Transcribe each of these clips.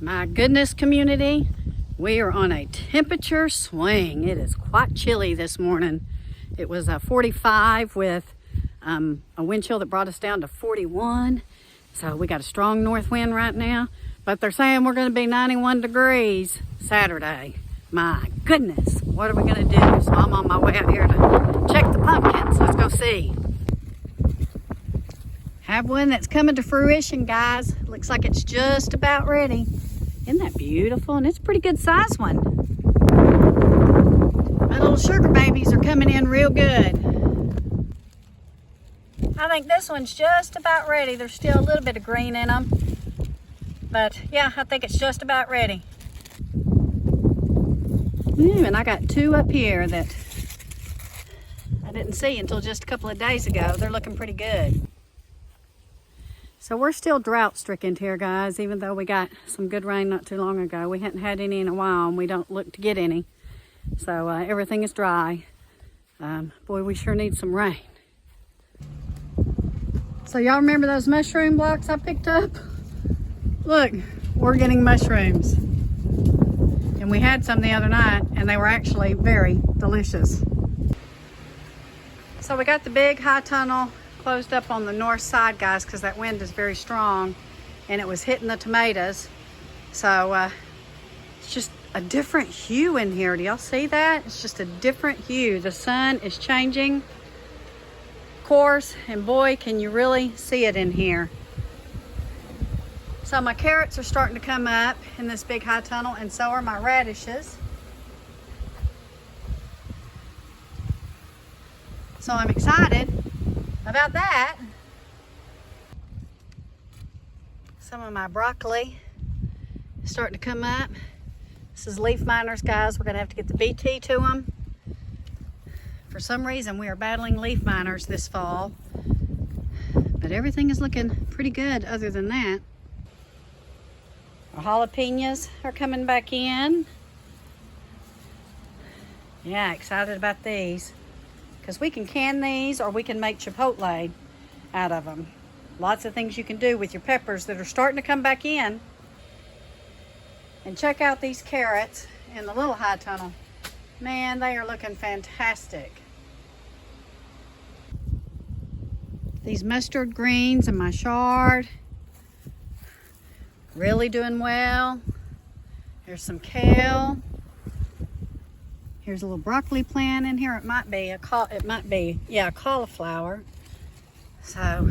My goodness, community, we are on a temperature swing. It is quite chilly this morning. It was 45 with a wind chill that brought us down to 41. So we got a strong north wind right now, but they're saying we're going to be 91 degrees Saturday. My goodness, what are we going to do? So I'm on my way out here to check the pumpkins. Let's go see. Have one that's coming to fruition, guys. Looks like it's just about ready. Isn't that beautiful? And it's a pretty good size one. My little sugar babies are coming in real good. I think this one's just about ready. There's still a little bit of green in them. But yeah, I think it's just about ready. And I got two up here that I didn't see until just a couple of days ago. They're looking pretty good. So we're still drought stricken here, guys, even though we got some good rain not too long ago. We hadn't had any in a while, and we don't look to get any. So everything is dry. Boy, we sure need some rain. So y'all remember those mushroom blocks I picked up? Look, we're getting mushrooms. And we had some the other night, and they were actually very delicious. So we got the big high tunnel closed up on the north side, guys, because that wind is very strong and it was hitting the tomatoes. So it's just a different hue in here. Do y'all see that? It's just a different hue. The sun is changing course, and boy, can you really see it in here. So my carrots are starting to come up in this big high tunnel, and so are my radishes. So I'm excited about that. Some of my broccoli is starting to come up. This is leaf miners, guys. We're gonna have to get the BT to them. For some reason, we are battling leaf miners this fall, but everything is looking pretty good other than that. Our jalapenos are coming back in. Yeah, excited about these, because we can can these or we can make chipotle out of them. Lots of things you can do with your peppers that are starting to come back in. And check out these carrots in the little high tunnel. Man, they are looking fantastic. These mustard greens and my chard, really doing well. Here's some kale. Here's a little broccoli plant in here. It might be a cauliflower. So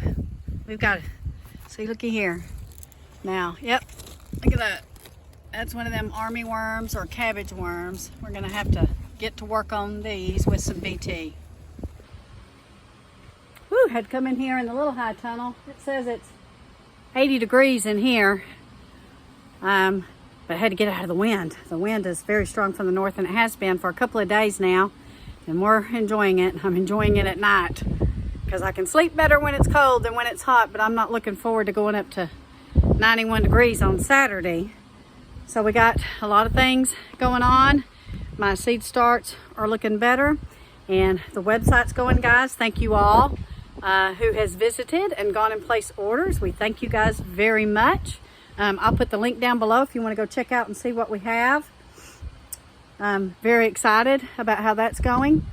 we've got, see, looky here. Now, yep, look at that. That's one of them army worms or cabbage worms. We're gonna have to get to work on these with some BT. Whew, had to come in here in the little high tunnel. It says it's 80 degrees in here. But I had to get out of the wind. The wind is very strong from the north, and it has been for a couple of days now, and we're enjoying it. I'm enjoying it at night because I can sleep better when it's cold than when it's hot, but I'm not looking forward to going up to 91 degrees on Saturday. So we got a lot of things going on. My seed starts are looking better, and the website's going, guys. Thank you all who has visited and gone and placed orders. We thank you guys very much. I'll put the link down below if you want to go check out and see what we have. I'm very excited about how that's going.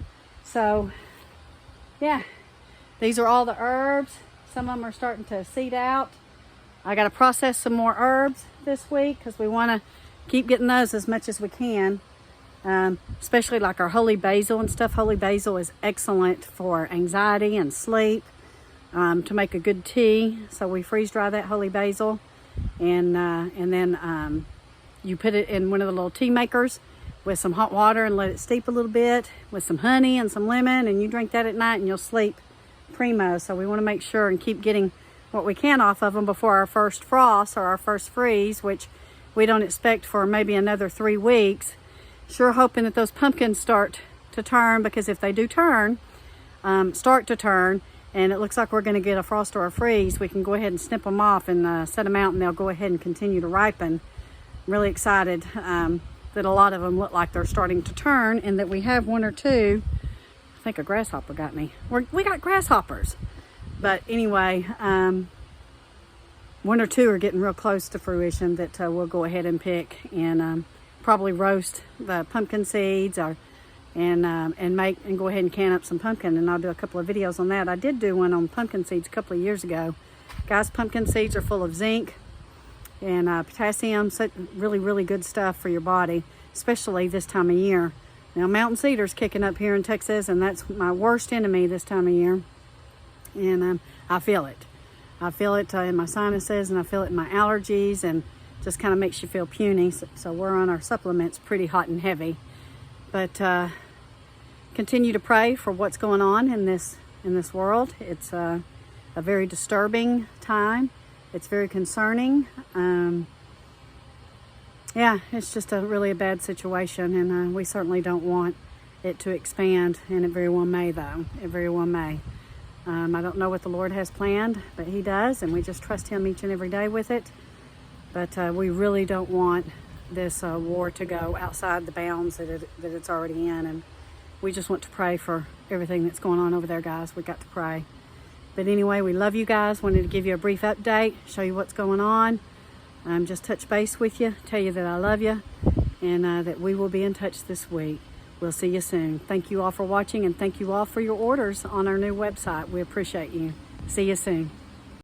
So yeah, these are all the herbs. Some of them are starting to seed out. I got to process some more herbs this week because we want to keep getting those as much as we can. Especially like our holy basil and stuff. Holy basil is excellent for anxiety and sleep, to make a good tea. So we freeze dry that holy basil. And then you put it in one of the little tea makers with some hot water and let it steep a little bit with some honey and some lemon, and you drink that at night and you'll sleep primo. So we want to make sure and keep getting what we can off of them before our first frost or our first freeze, which we don't expect for maybe another 3 weeks. Sure hoping that those pumpkins start to turn, because if they do turn, start to turn, and it looks like we're going to get a frost or a freeze, we can go ahead and snip them off and set them out, and they'll go ahead and continue to ripen. I'm really excited that a lot of them look like they're starting to turn, and that we have one or two. I think a grasshopper got me. We got grasshoppers. But anyway, one or two are getting real close to fruition that we'll go ahead and pick and probably roast the pumpkin seeds and go ahead and can up some pumpkin, and I'll do a couple of videos on that. I did do one on pumpkin seeds a couple of years ago. Guys, pumpkin seeds are full of zinc and potassium, so really good stuff for your body, especially this time of year. Now, mountain cedar's kicking up here in Texas, and that's my worst enemy this time of year, and I feel it. I feel it in my sinuses, and I feel it in my allergies, and just kind of makes you feel puny. So we're on our supplements pretty hot and heavy. But continue to pray for what's going on in this world. It's a very disturbing time. It's very concerning. Yeah, it's just really a bad situation, and we certainly don't want it to expand, and it very well may, though. It very well may. I don't know what the Lord has planned, but He does, and we just trust Him each and every day with it. But we really don't want this war to go outside the bounds that it's already in, and we just want to pray for everything that's going on over there, guys. We got to pray. But anyway, we love you guys. Wanted to give you a brief update, show you what's going on. Just touch base with you, tell you that I love you, and that we will be in touch this week. We'll see you soon. Thank you all for watching, and thank you all for your orders on our new website. We appreciate you. See you soon.